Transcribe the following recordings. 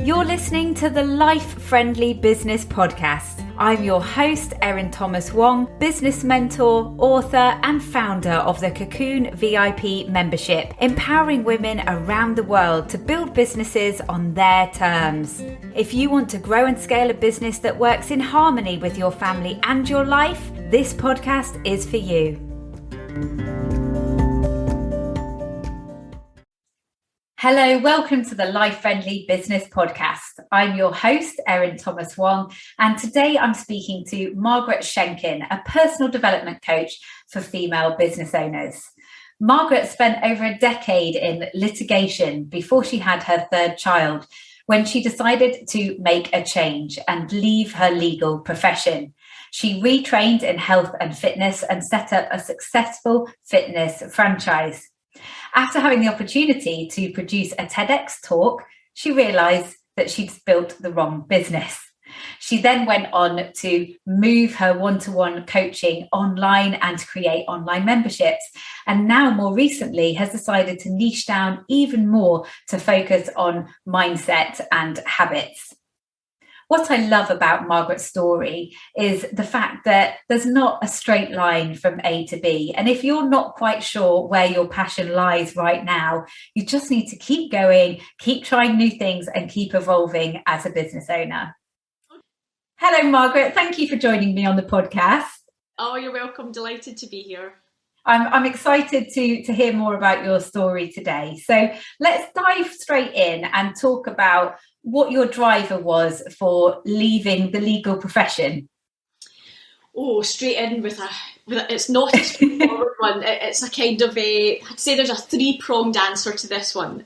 You're listening to the Life Friendly Business Podcast. I'm your host, Erin Thomas Wong, business mentor, author, and founder of the Cocoon VIP membership, empowering women around the world to build businesses on their terms. If you want to grow and scale a business that works in harmony with your family and your life, this podcast is for you. Hello, welcome to the Life Friendly Business Podcast. I'm your host, Erin Thomas Wong, and today I'm speaking to Margaret Shenken, a personal development coach for female business owners. Margaret spent over a decade in litigation before she had her third child, when she decided to make a change and leave her legal profession. She retrained in health and fitness and set up a successful fitness franchise. After having the opportunity to produce a TEDx talk, she realised that she'd built the wrong business. She then went on to move her one-to-one coaching online and create online memberships. And now, more recently, has decided to niche down even more to focus on mindset and habits. What I love about Margaret's story is the fact that there's not a straight line from A to B. And if you're not quite sure where your passion lies right now, you just need to keep going, keep trying new things, and keep evolving as a business owner. Hello, Margaret. Thank you for joining me on the podcast. Oh, you're welcome. Delighted to be here. I'm excited to hear more about your story today. So let's dive straight in and talk about what your driver was for leaving the legal profession. Oh, straight in with a it's not a straightforward one. It's a kind of I'd say there's a three-pronged answer to this one.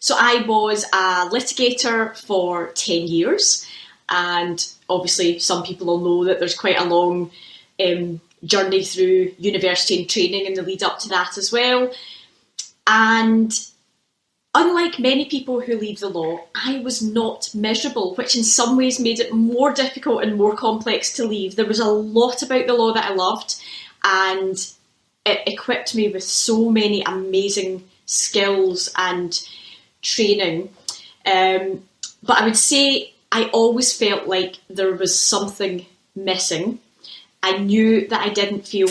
So I was a litigator for 10 years. And obviously some people will know that there's quite a long journey through university and training in the lead up to that as well. And unlike many people who leave the law, I was not miserable, which in some ways made it more difficult and more complex to leave. There was a lot about the law that I loved, and it equipped me with so many amazing skills and training. But I would say I always felt like there was something missing. I knew that I didn't feel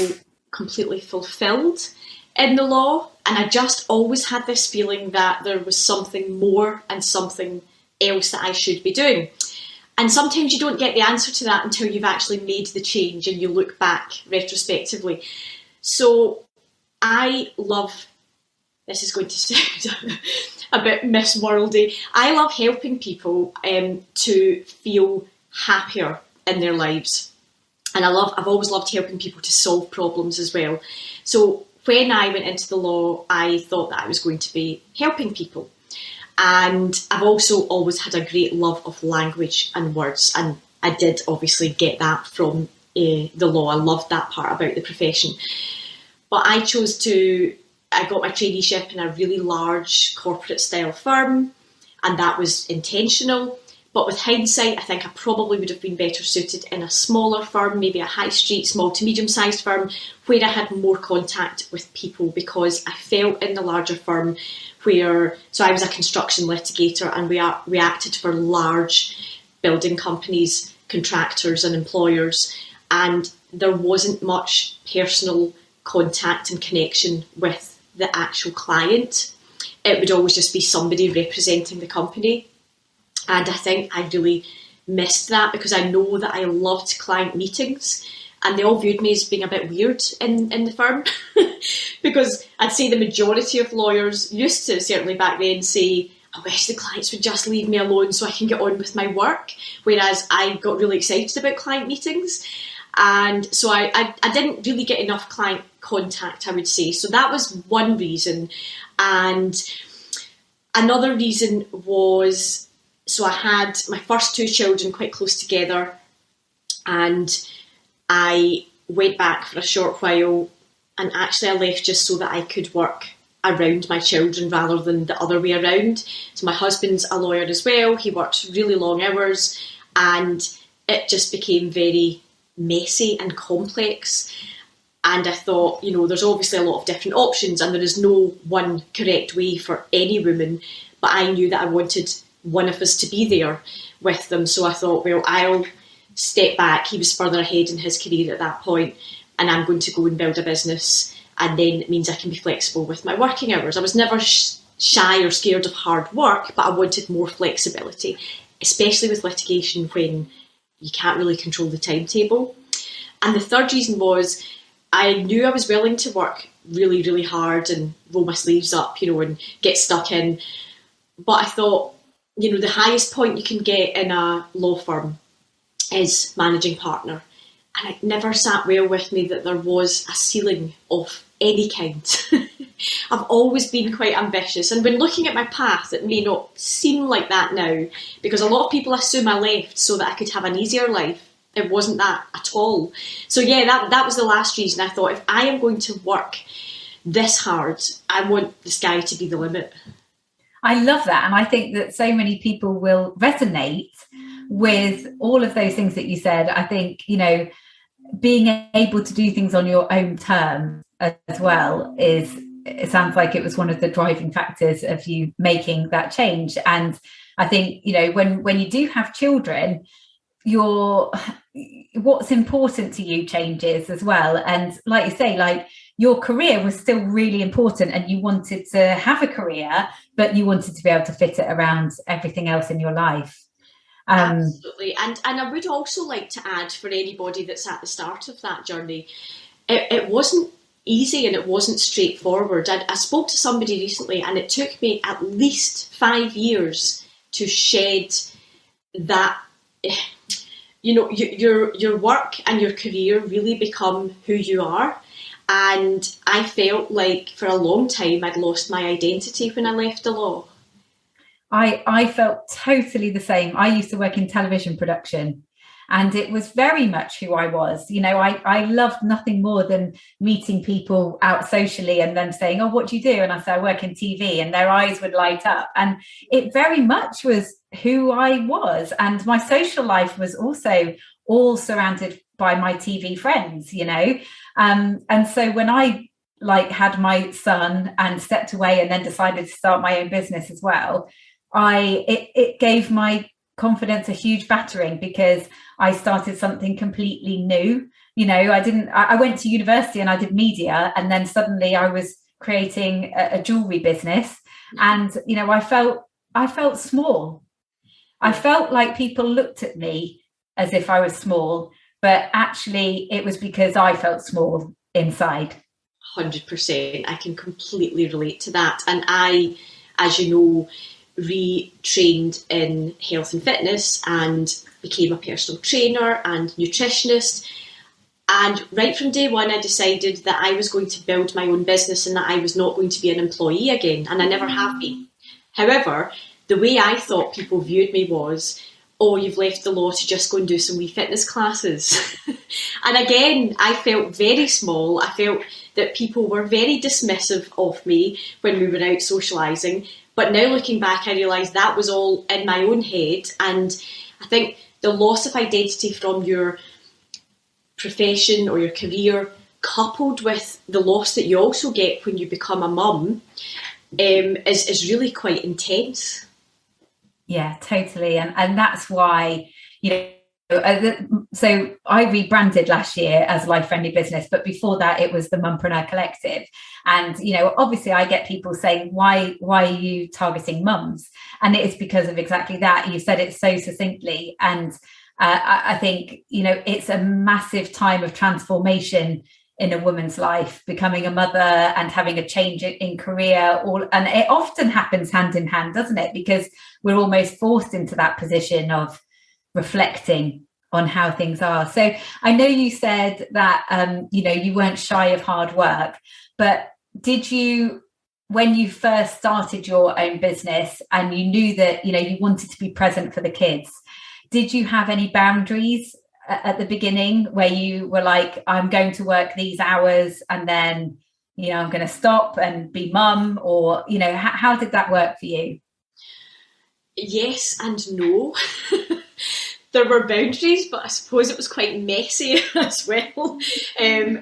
completely fulfilled in the law, and I just always had this feeling that there was something more and something else that I should be doing. And sometimes you don't get the answer to that until you've actually made the change and you look back retrospectively. So I love, this is going to sound a bit Miss Worldy, I love helping people to feel happier in their lives. And I've always loved helping people to solve problems as well. So when I went into the law, I thought that I was going to be helping people. And I've also always had a great love of language and words. And I did obviously get that from the law. I loved that part about the profession. But I got my traineeship in a really large corporate style firm, and that was intentional. But with hindsight, I think I probably would have been better suited in a smaller firm, maybe a high street, small to medium sized firm, where I had more contact with people, because I felt in the larger firm so I was a construction litigator, and we acted for large building companies, contractors and employers, and there wasn't much personal contact and connection with the actual client. It would always just be somebody representing the company. And I think I really missed that, because I know that I loved client meetings, and they all viewed me as being a bit weird in the firm because I'd say the majority of lawyers used to, certainly back then, say, I wish the clients would just leave me alone so I can get on with my work. Whereas I got really excited about client meetings. And so I didn't really get enough client contact, I would say. So that was one reason. And another reason was, so I had my first two children quite close together, and I went back for a short while, and actually I left just so that I could work around my children rather than the other way around. So my husband's a lawyer as well. He worked really long hours, and it just became very messy and complex. And I thought, there's obviously a lot of different options, and there is no one correct way for any woman. But I knew that I wanted one of us to be there with them. So I thought, well, I'll step back. He was further ahead in his career at that point, and I'm going to go and build a business, and then it means I can be flexible with my working hours. I was never shy or scared of hard work, but I wanted more flexibility, especially with litigation when you can't really control the timetable. And the third reason was I knew I was willing to work really, really hard and roll my sleeves up, and get stuck in. But I thought, the highest point you can get in a law firm is managing partner. And it never sat well with me that there was a ceiling of any kind. I've always been quite ambitious, and when looking at my path, it may not seem like that now, because a lot of people assume I left so that I could have an easier life. It wasn't that at all. So yeah, that was the last reason. I thought, if I am going to work this hard, I want the sky to be the limit. I love that, and I think that so many people will resonate with all of those things that you said. I think, being able to do things on your own terms as well it sounds like it was one of the driving factors of you making that change. And I think, when you do have children, what's important to you changes as well. And like you say, your career was still really important, and you wanted to have a career, but you wanted to be able to fit it around everything else in your life. Absolutely. And I would also like to add, for anybody that's at the start of that journey, it wasn't easy and it wasn't straightforward. I spoke to somebody recently, and it took me at least 5 years to shed that, your work and your career really become who you are. And I felt like for a long time I'd lost my identity when I left the law. I felt totally the same. I used to work in television production, and it was very much who I was. I loved nothing more than meeting people out socially and them saying, "Oh, what do you do?" And I said, "I work in TV," and their eyes would light up. And it very much was who I was. And my social life was also all surrounded by my TV friends, and so when I had my son and stepped away and then decided to start my own business as well, it gave my confidence a huge battering, because I started something completely new. I went to university and I did media, and then suddenly I was creating a jewelry business, and I felt small. I felt like people looked at me as if I was small, but actually it was because I felt small inside. 100%. I can completely relate to that. And I, as you know, retrained in health and fitness and became a personal trainer and nutritionist. And right from day one, I decided that I was going to build my own business and that I was not going to be an employee again. And I never have been. However, the way I thought people viewed me was, "Oh, you've left the law to just go and do some wee fitness classes." And again, I felt very small. I felt that people were very dismissive of me when we were out socialising. But now looking back, I realised that was all in my own head. And I think the loss of identity from your profession or your career, coupled with the loss that you also get when you become a mum, is really quite intense. Yeah, totally. And that's why, so I rebranded last year as Life Friendly Business, but before that it was the Mumpreneur Collective. And, obviously I get people saying, why are you targeting mums? And it is because of exactly that. You said it so succinctly. And I think, it's a massive time of transformation in a woman's life, becoming a mother and having a change in career, and it often happens hand in hand, doesn't it? Because we're almost forced into that position of reflecting on how things are. So I know you said that you weren't shy of hard work, but did you, when you first started your own business and you knew that you wanted to be present for the kids, did you have any boundaries at the beginning where you were like, I'm going to work these hours and then, I'm going to stop and be mum? Or, how did that work for you? Yes and no. There were boundaries, but I suppose it was quite messy as well.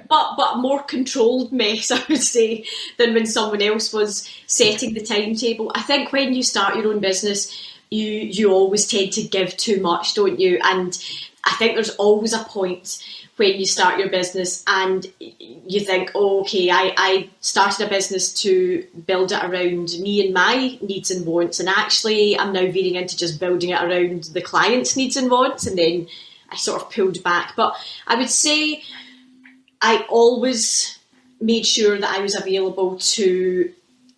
But more controlled mess, I would say, than when someone else was setting the timetable. I think when you start your own business, you always tend to give too much, don't you? And I think there's always a point when you start your business and you think, oh, okay, I started a business to build it around me and my needs and wants, and actually I'm now veering into just building it around the client's needs and wants, and then I sort of pulled back. But I would say I always made sure that I was available to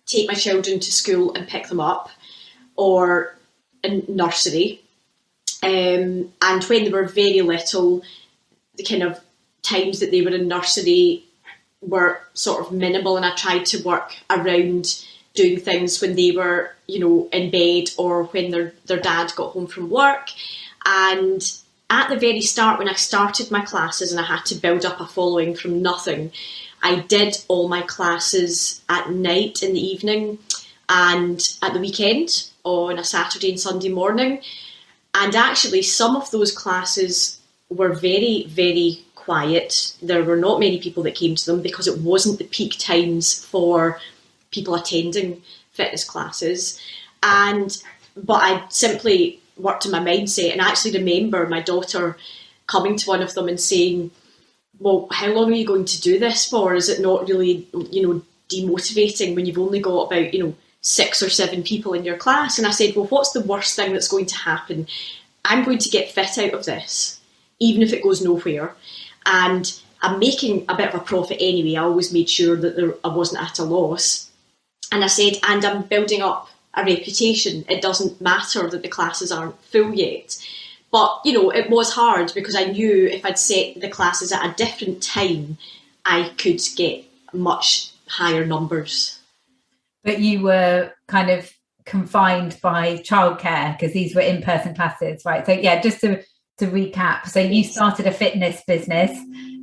take my children to school and pick them up, or in nursery. And when they were very little, the kind of times that they were in nursery were sort of minimal, and I tried to work around doing things when they were, in bed, or when their dad got home from work. And at the very start, when I started my classes and I had to build up a following from nothing, I did all my classes at night, in the evening, and at the weekend on a Saturday and Sunday morning. And actually, some of those classes were very, very quiet. There were not many people that came to them because it wasn't the peak times for people attending fitness classes. But I simply worked on my mindset, and I actually remember my daughter coming to one of them and saying, well, how long are you going to do this for? Is it not really, demotivating when you've only got about, 6 or 7 people in your class? And I said, well, what's the worst thing that's going to happen? I'm going to get fit out of this, even if it goes nowhere. And I'm making a bit of a profit anyway. I always made sure that I wasn't at a loss. And I said, and I'm building up a reputation. It doesn't matter that the classes aren't full yet. But, it was hard because I knew if I'd set the classes at a different time, I could get much higher numbers. But you were kind of confined by childcare because these were in-person classes, right? So yeah, just to recap, so you started a fitness business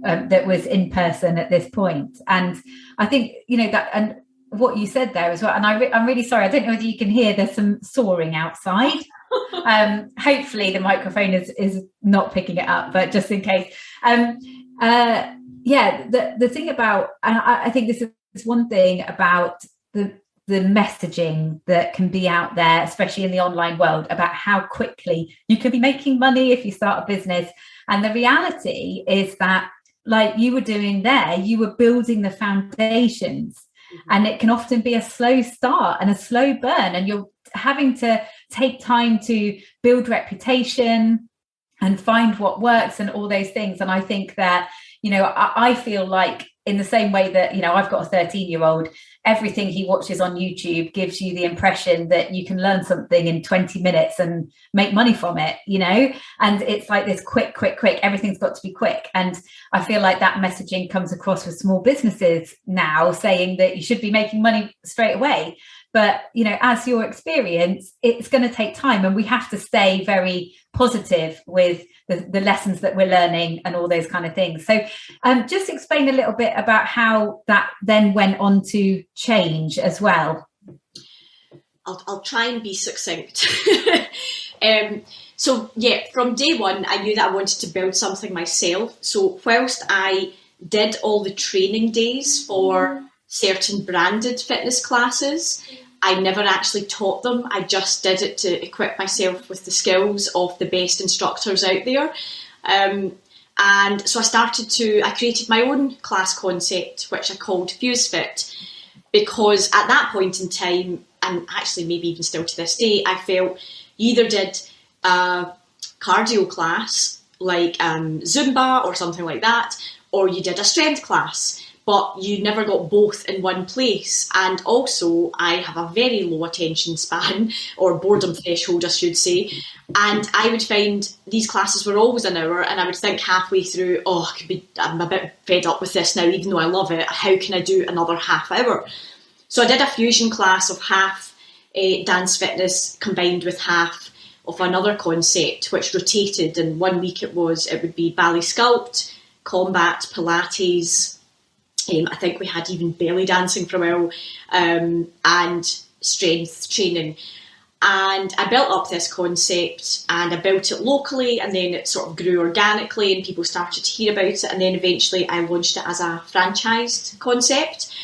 that was in person at this point, and I think that, and what you said there as well. And I'm really sorry, I don't know whether you can hear. There's some soaring outside. Hopefully the microphone is not picking it up, but just in case. The thing about, and I think this is one thing about the messaging that can be out there, especially in the online world, about how quickly you can be making money if you start a business. And the reality is that, like you were doing there, you were building the foundations. Mm-hmm. And it can often be a slow start and a slow burn. And you're having to take time to build reputation and find what works and all those things. And I think that, I feel like in the same way that, I've got a 13-year-old, everything he watches on YouTube gives you the impression that you can learn something in 20 minutes and make money from it, and it's like this quick, everything's got to be quick. And I feel like that messaging comes across with small businesses now, saying that you should be making money straight away. But, as your experience, it's going to take time, and we have to stay very positive with the lessons that we're learning and all those kind of things. So just explain a little bit about how that then went on to change as well. I'll try and be succinct. From day one, I knew that I wanted to build something myself. So whilst I did all the training days for certain branded fitness classes, I never actually taught them. I just did it to equip myself with the skills of the best instructors out there. And so I created my own class concept, which I called Fuse Fit, because at that point in time, and actually maybe even still to this day, I felt you either did a cardio class like Zumba or something like that, or you did a strength class, but you never got both in one place. And also, I have a very low attention span, or boredom threshold, I should say. And I would find these classes were always an hour, and I would think halfway through, I'm a bit fed up with this now, even though I love it. How can I do another half hour? So I did a fusion class of half dance fitness combined with half of another concept, which rotated. And 1 week it would be ballet sculpt, combat, Pilates. I think we had even belly dancing for a while, and strength training. And I built up this concept, and I built it locally, and then it sort of grew organically and people started to hear about it. And then eventually I launched it as a franchised concept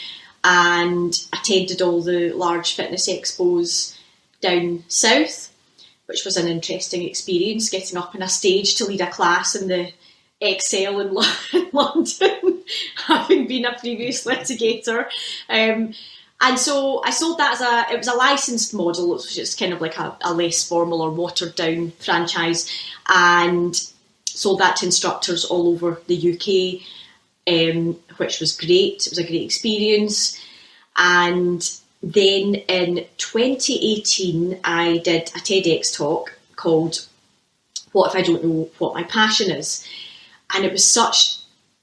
and attended all the large fitness expos down south, which was an interesting experience, getting up on a stage to lead a class in the Excel in London, having been a previous litigator. And so I sold that it was a licensed model, which is kind of like a less formal or watered down franchise, and sold that to instructors all over the UK, which was great. It was a great experience. And then in 2018, I did a TEDx talk called What If I Don't Know What My Passion Is? And it was such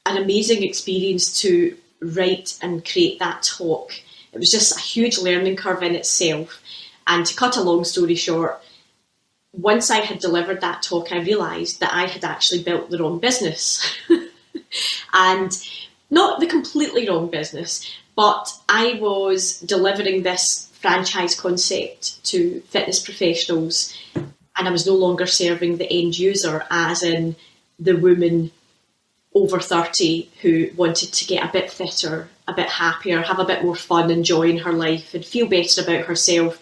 an amazing experience to write and create that talk. It was just a huge learning curve in itself. And to cut a long story short, once I had delivered that talk, I realised that I had actually built the wrong business. And not the completely wrong business, but I was delivering this franchise concept to fitness professionals, and I was no longer serving the end user, as in the woman over 30 who wanted to get a bit fitter, a bit happier, have a bit more fun, enjoy in her life and feel better about herself.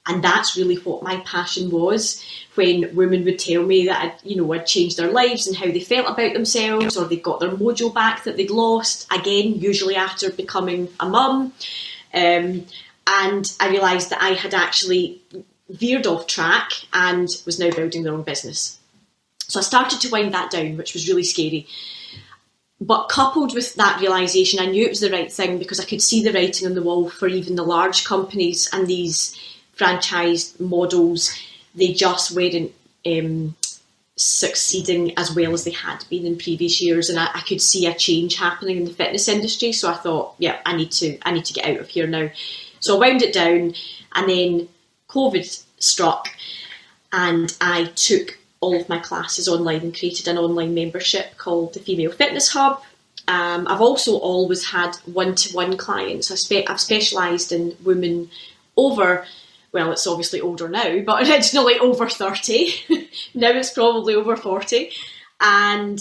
And that's really what my passion was, when women would tell me that I'd changed their lives and how they felt about themselves, or they'd got their mojo back that they'd lost, again, usually after becoming a mum. And I realised that I had actually veered off track and was now building their own business. So I started to wind that down, which was really scary. But coupled with that realisation, I knew it was the right thing, because I could see the writing on the wall for even the large companies and these franchise models. They just weren't succeeding as well as they had been in previous years, and I could see a change happening in the fitness industry. So I thought, yeah, I need to get out of here now. So I wound it down, and then COVID struck, and I took all of my classes online and created an online membership called the Female Fitness Hub. I've also always had one-to-one clients. I've specialised in women over, well, it's obviously older now, but originally over 30. Now it's probably over 40. And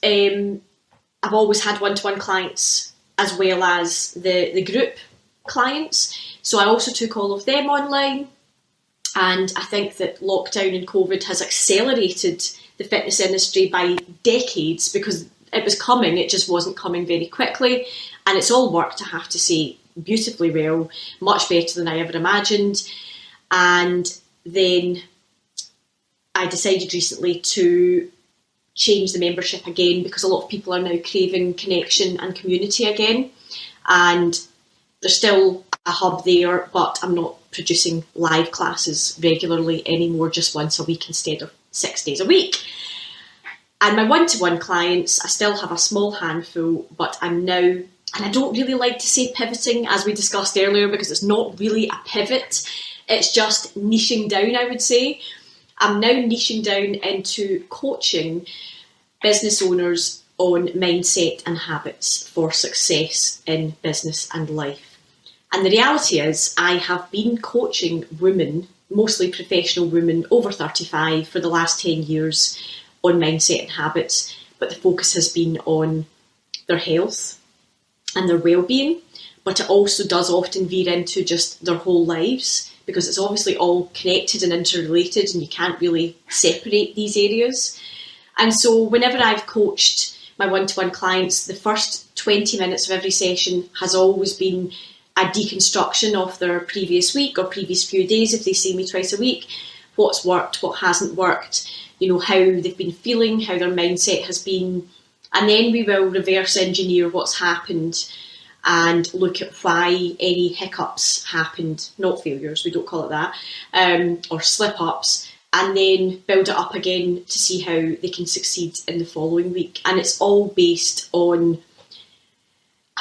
I've always had one-to-one clients as well as the group clients. So I also took all of them online. And I think that lockdown and COVID has accelerated the fitness industry by decades, because it was coming, it just wasn't coming very quickly. And it's all worked, I have to say, beautifully well, much better than I ever imagined. And then I decided recently to change the membership again, because a lot of people are now craving connection and community again. And there's still a hub there, but I'm not producing live classes regularly anymore, just once a week instead of 6 days a week. And my one-to-one clients, I still have a small handful, but I'm now, and I don't really like to say pivoting, as we discussed earlier, because it's not really a pivot, it's just niching down, I would say. I'm now niching down into coaching business owners on mindset and habits for success in business and life. And the reality is, I have been coaching women, mostly professional women over 35, for the last 10 years on mindset and habits, but the focus has been on their health and their well-being, but it also does often veer into just their whole lives, because it's obviously all connected and interrelated, and you can't really separate these areas. And so whenever I've coached my one-to-one clients, the first 20 minutes of every session has always been a deconstruction of their previous week or previous few days, if they see me twice a week, what's worked, what hasn't worked, how they've been feeling, how their mindset has been. And then we will reverse engineer what's happened and look at why any hiccups happened, not failures, we don't call it that, or slip-ups, and then build it up again to see how they can succeed in the following week. And it's all based on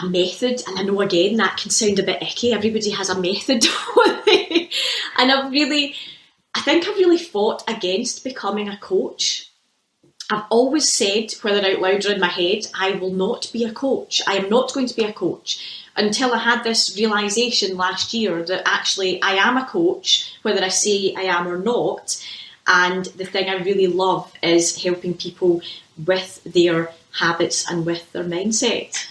a method, and I know again that can sound a bit icky, everybody has a method. And I think I've really fought against becoming a coach. I've always said, whether out loud or in my head, I will not be a coach. I am not going to be a coach, until I had this realisation last year that actually I am a coach, whether I say I am or not. And the thing I really love is helping people with their habits and with their mindset.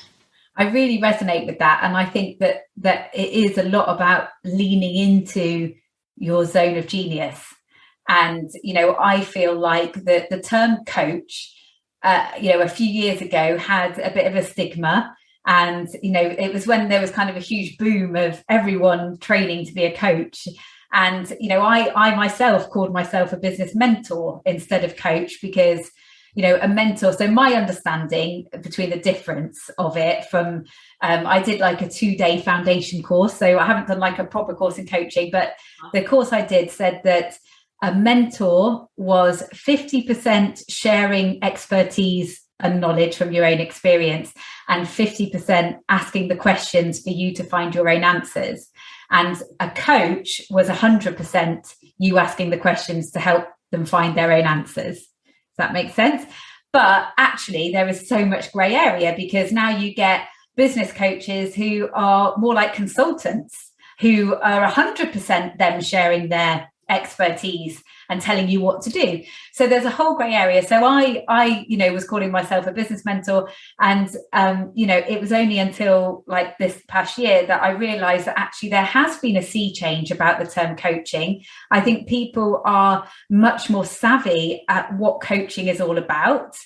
I really resonate with that. And I think that it is a lot about leaning into your zone of genius And, I feel like the term coach, a few years ago had a bit of a stigma. And, it was when there was kind of a huge boom of everyone training to be a coach. And, I myself called myself a business mentor instead of coach, because, a mentor. So my understanding between the difference of it from, I did like a 2-day foundation course. So I haven't done like a proper course in coaching, but the course I did said that a mentor was 50% sharing expertise and knowledge from your own experience, and 50% asking the questions for you to find your own answers. And a coach was 100% you asking the questions to help them find their own answers. Does that make sense? But actually, there is so much grey area, because now you get business coaches who are more like consultants, who are 100% them sharing their expertise and telling you what to do. So there's a whole grey area. So I was calling myself a business mentor, and it was only until like this past year that I realized that actually there has been a sea change about the term coaching. I think people are much more savvy at what coaching is all about.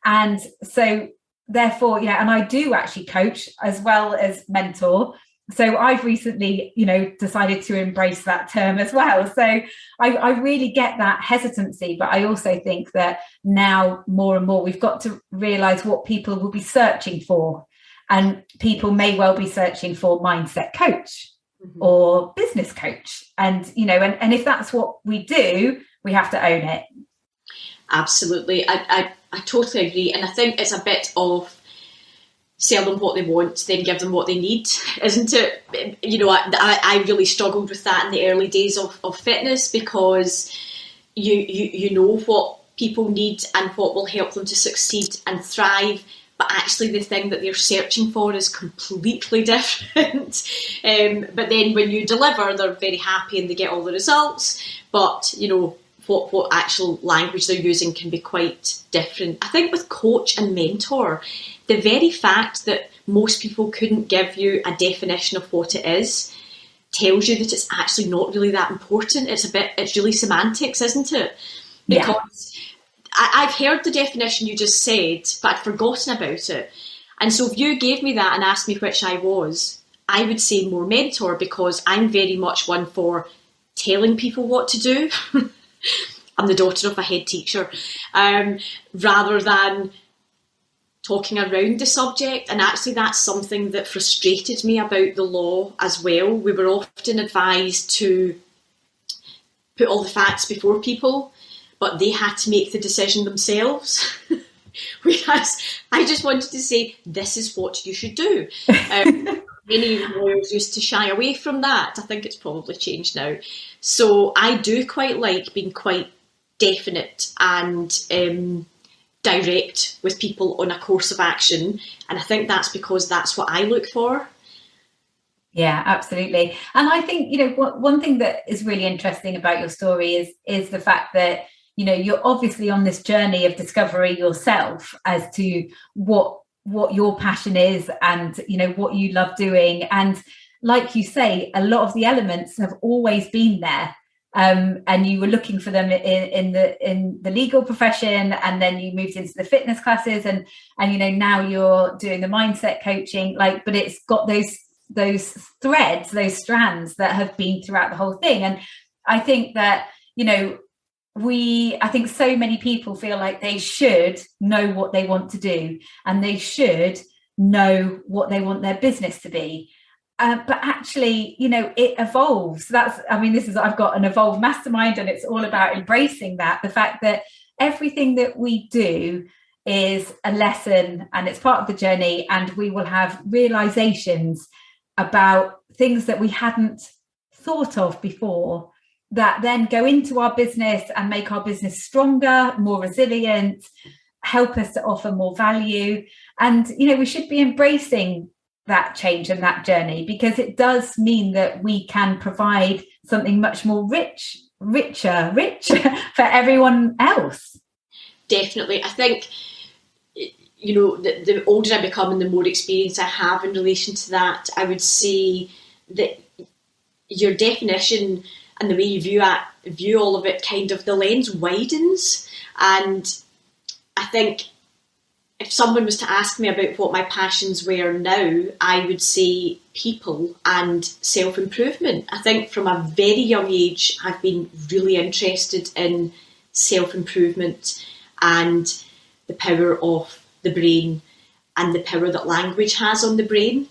And so therefore, and I do actually coach as well as mentor. So I've recently, decided to embrace that term as well. So I really get that hesitancy, but I also think that now more and more we've got to realize what people will be searching for. And people may well be searching for mindset coach or business coach. And, and if that's what we do, we have to own it. Absolutely. I totally agree. And I think it's a bit of sell them what they want, then give them what they need, isn't it? I really struggled with that in the early days of fitness, because you know what people need and what will help them to succeed and thrive, but actually the thing that they're searching for is completely different. But then when you deliver, they're very happy and they get all the results, but what actual language they're using can be quite different. I think with coach and mentor, the very fact that most people couldn't give you a definition of what it is tells you that it's actually not really that important. It's really semantics, isn't it? Because I've heard the definition you just said, but I'd forgotten about it. And so if you gave me that and asked me which I was, I would say more mentor, because I'm very much one for telling people what to do. I'm the daughter of a head teacher, rather than talking around the subject. And actually that's something that frustrated me about the law as well. We were often advised to put all the facts before people, but they had to make the decision themselves. Whereas I just wanted to say, this is what you should do. Many lawyers used to shy away from that. I think it's probably changed now. So I do quite like being quite definite and direct with people on a course of action. And I think that's because that's what I look for. Yeah, absolutely. And I think, one thing that is really interesting about your story is the fact that, you're obviously on this journey of discovery yourself as to what your passion is and, what you love doing. And like you say, a lot of the elements have always been there. And you were looking for them in the legal profession, and then you moved into the fitness classes, and now you're doing the mindset coaching. But it's got those threads, those strands that have been throughout the whole thing. And I think that I think so many people feel like they should know what they want to do, and they should know what they want their business to be. But actually, it evolves. I've got an evolved mastermind, and it's all about embracing that. The fact that everything that we do is a lesson, and it's part of the journey, and we will have realizations about things that we hadn't thought of before, that then go into our business and make our business stronger, more resilient, help us to offer more value. And, we should be embracing that change and that journey, because it does mean that we can provide something much more richer for everyone else. Definitely. I think, the older I become and the more experience I have in relation to that, I would say that your definition and the way you view all of it, kind of the lens widens. And I think if someone was to ask me about what my passions were now, I would say people and self-improvement. I think from a very young age, I've been really interested in self-improvement and the power of the brain and the power that language has on the brain.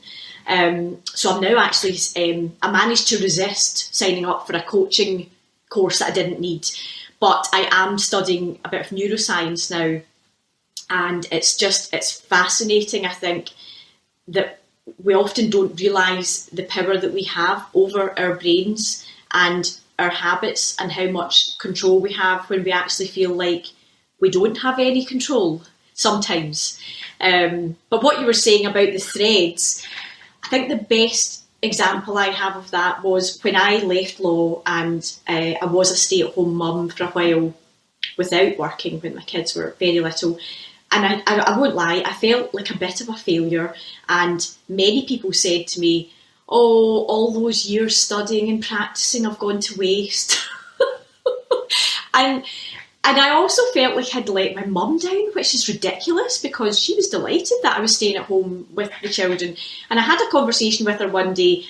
So I'm now actually, I managed to resist signing up for a coaching course that I didn't need, but I am studying a bit of neuroscience now. And it's fascinating, I think, that we often don't realise the power that we have over our brains and our habits and how much control we have when we actually feel like we don't have any control sometimes. But what you were saying about the threads, I think the best example I have of that was when I left law and I was a stay-at-home mum for a while without working when my kids were very little. And I won't lie, I felt like a bit of a failure, and many people said to me, oh, all those years studying and practising have gone to waste. and I also felt like I'd let my mum down, which is ridiculous because she was delighted that I was staying at home with the children. And I had a conversation with her one day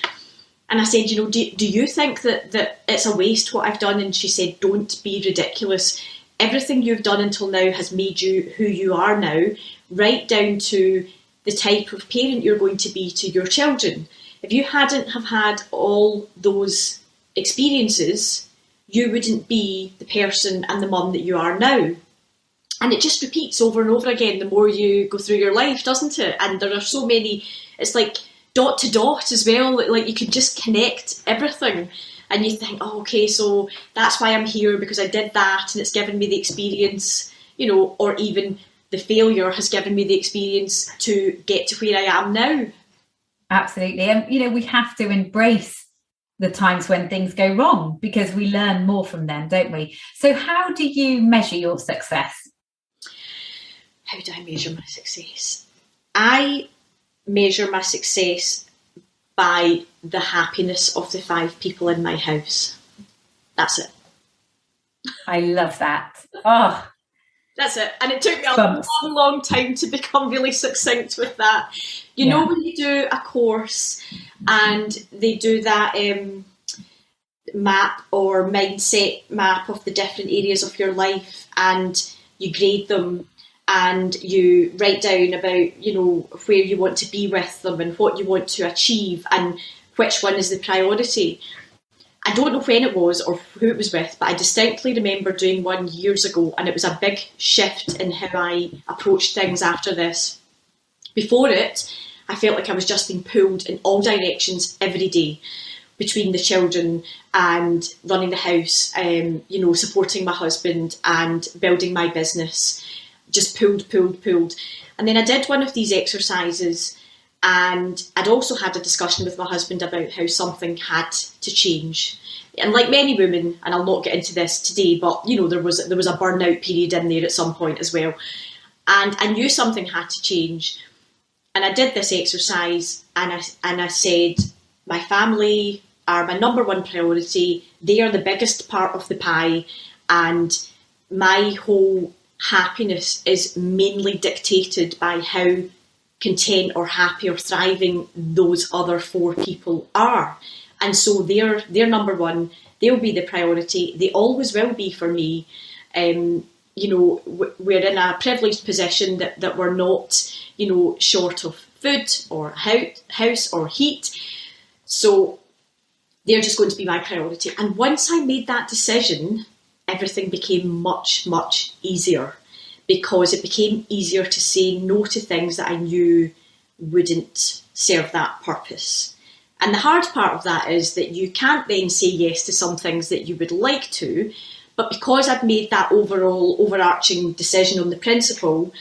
and I said, do you think that it's a waste what I've done? And she said, don't be ridiculous. Everything you've done until now has made you who you are now, right down to the type of parent you're going to be to your children. If you hadn't have had all those experiences, you wouldn't be the person and the mum that you are now. And it just repeats over and over again the more you go through your life, doesn't it? And there are so many, it's like dot to dot as well, like you can just connect everything. And you think, oh, okay, so that's why I'm here, because I did that and it's given me the experience, or even the failure has given me the experience to get to where I am now. Absolutely. And, we have to embrace the times when things go wrong because we learn more from them, don't we? So how do you measure your success? How do I measure my success? I measure my success by the happiness of the 5 people in my house. That's it. I love that. Oh, that's it. And it took me a long time to become really succinct with that. You know, when you do a course and they do that map or mindset map of the different areas of your life, and you grade them and you write down about, where you want to be with them and what you want to achieve and which one is the priority. I don't know when it was or who it was with, but I distinctly remember doing one years ago, and it was a big shift in how I approached things after this. Before it, I felt like I was just being pulled in all directions every day between the children and running the house, supporting my husband and building my business. Just pulled. And then I did one of these exercises, and I'd also had a discussion with my husband about how something had to change. And like many women, and I'll not get into this today, but there was a burnout period in there at some point as well. And I knew something had to change. And I did this exercise, and I said, my family are my number one priority. They are the biggest part of the pie, and my whole happiness is mainly dictated by how content or happy or thriving those other 4 people are. And so they're number one. They'll be the priority. They always will be for me. We're in a privileged position that we're not, short of food or house or heat. So they're just going to be my priority. And once I made that decision, everything became much, much easier, because it became easier to say no to things that I knew wouldn't serve that purpose. And the hard part of that is that you can't then say yes to some things that you would like to, but because I'd made that overarching decision on the principle,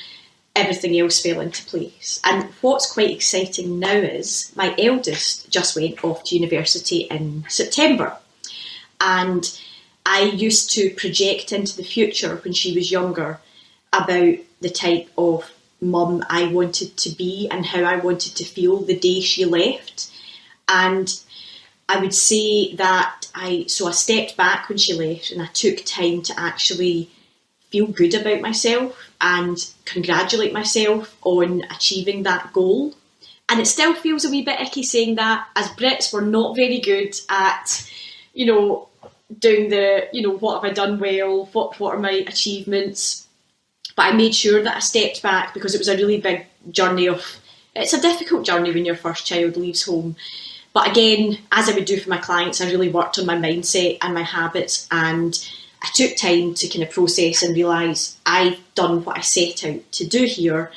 everything else fell into place. And what's quite exciting now is my eldest just went off to university in September. And I used to project into the future when she was younger about the type of mum I wanted to be and how I wanted to feel the day she left. And I would say that I stepped back when she left, and I took time to actually feel good about myself and congratulate myself on achieving that goal. And it still feels a wee bit icky saying that. As Brits, we're not very good at, doing the, what have I done well, what are my achievements. But I made sure that I stepped back, because it was a really big journey it's a difficult journey when your first child leaves home. But again, as I would do for my clients, I really worked on my mindset and my habits, and I took time to kind of process and realise I've done what I set out to do here.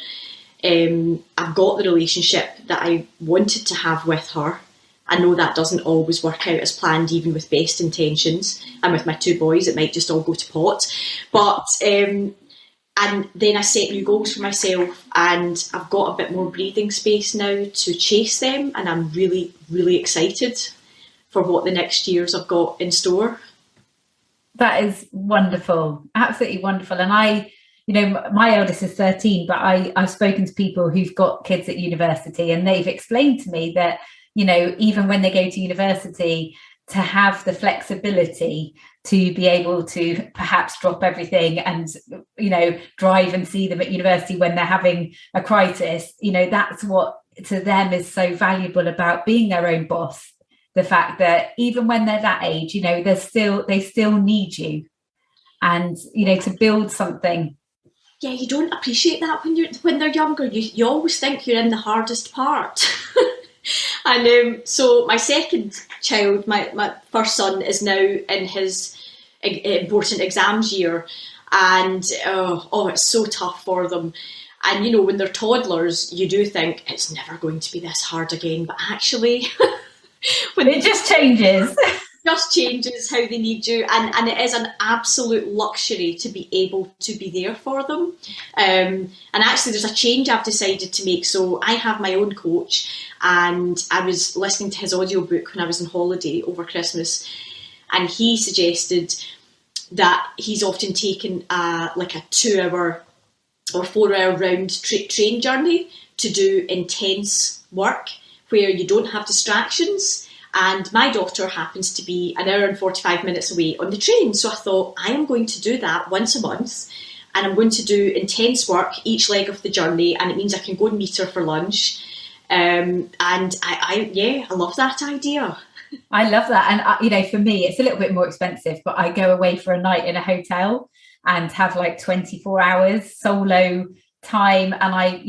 I've got the relationship that I wanted to have with her. I know that doesn't always work out as planned, even with best intentions. And with my 2 boys, it might just all go to pot. But and then I set new goals for myself, and I've got a bit more breathing space now to chase them, and I'm really, really excited for what the next years I've got in store. That is wonderful, absolutely wonderful. And my eldest is 13, but I've spoken to people who've got kids at university, and they've explained to me that, even when they go to university, to have the flexibility to be able to perhaps drop everything and, drive and see them at university when they're having a crisis, that's what to them is so valuable about being their own boss. The fact that even when they're that age, they still need you, and, to build something. Yeah, you don't appreciate that when they're younger. You always think you're in the hardest part. And so my second child, my first son, is now in his important exams year, and it's so tough for them. And when they're toddlers, you do think it's never going to be this hard again, but actually when it just changes how they need you, and it is an absolute luxury to be able to be there for them. And actually there's a change I've decided to make. So I have my own coach, and I was listening to his audiobook when I was on holiday over Christmas, and he suggested that he's often taken like a 2-hour or 4-hour round train journey to do intense work where you don't have distractions. And my daughter happens to be an hour and 45 minutes away on the train. So I thought, I am going to do that once a month, and I'm going to do intense work each leg of the journey, and it means I can go and meet her for lunch. And I love that idea. I love that. And, for me, it's a little bit more expensive, but I go away for a night in a hotel and have like 24 hours solo time. And I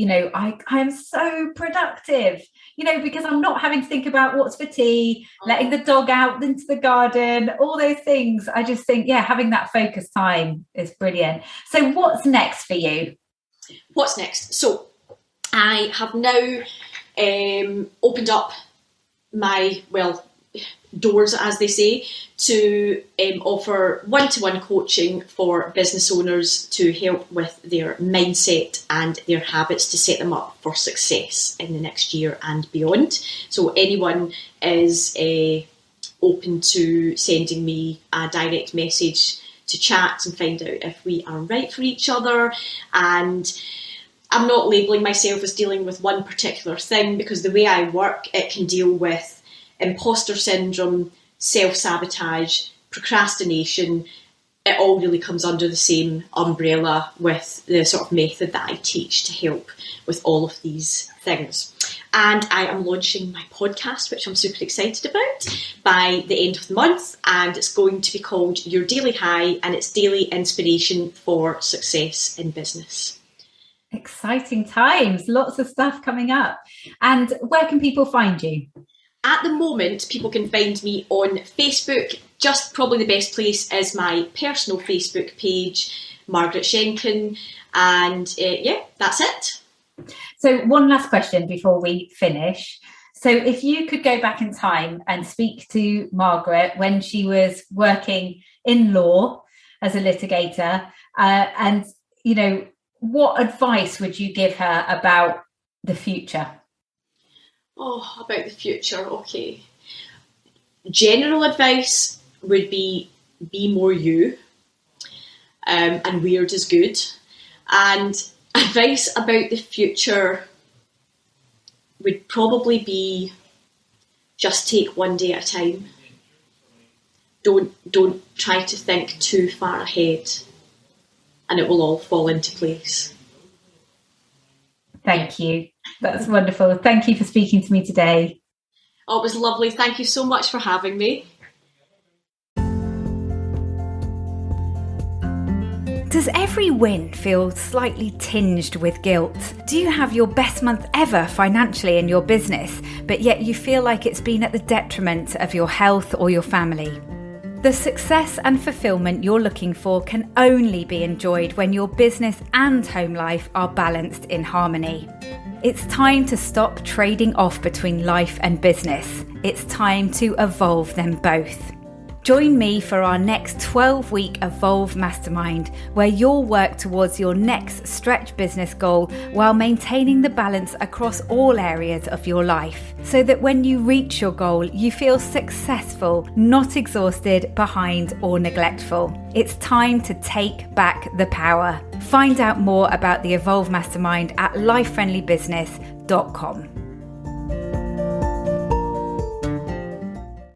am so productive, because I'm not having to think about what's for tea, letting the dog out into the garden, all those things. I just think, having that focus time is brilliant. So what's next for you? What's next? So I have now opened up my, doors, as they say, to offer one-to-one coaching for business owners to help with their mindset and their habits to set them up for success in the next year and beyond. So anyone is open to sending me a direct message to chat and find out if we are right for each other. And I'm not labelling myself as dealing with one particular thing, because the way I work, it can deal with imposter syndrome, self-sabotage, procrastination. It all really comes under the same umbrella with the sort of method that I teach to help with all of these things. And I am launching my podcast, which I'm super excited about, by the end of the month. And it's going to be called Your Daily High, and it's daily inspiration for success in business. Exciting times, lots of stuff coming up. And where can people find you? At the moment, people can find me on Facebook. Just probably the best place is my personal Facebook page, Margaret Shenken. And that's it. So one last question before we finish. So if you could go back in time and speak to Margaret when she was working in law as a litigator, and, what advice would you give her about the future? Oh, about the future, okay. General advice would be more you, and weird is good. And advice about the future would probably be just take one day at a time. Don't try to think too far ahead, and it will all fall into place. Thank you. That's wonderful. Thank you for speaking to me today. Oh, it was lovely. Thank you so much for having me. Does every win feel slightly tinged with guilt? Do you have your best month ever financially in your business, but yet you feel like it's been at the detriment of your health or your family? The success and fulfillment you're looking for can only be enjoyed when your business and home life are balanced in harmony. It's time to stop trading off between life and business. It's time to evolve them both. Join me for our next 12-week Evolve Mastermind, where you'll work towards your next stretch business goal while maintaining the balance across all areas of your life, so that when you reach your goal, you feel successful, not exhausted, behind, or neglectful. It's time to take back the power. Find out more about the Evolve Mastermind at lifefriendlybusiness.com.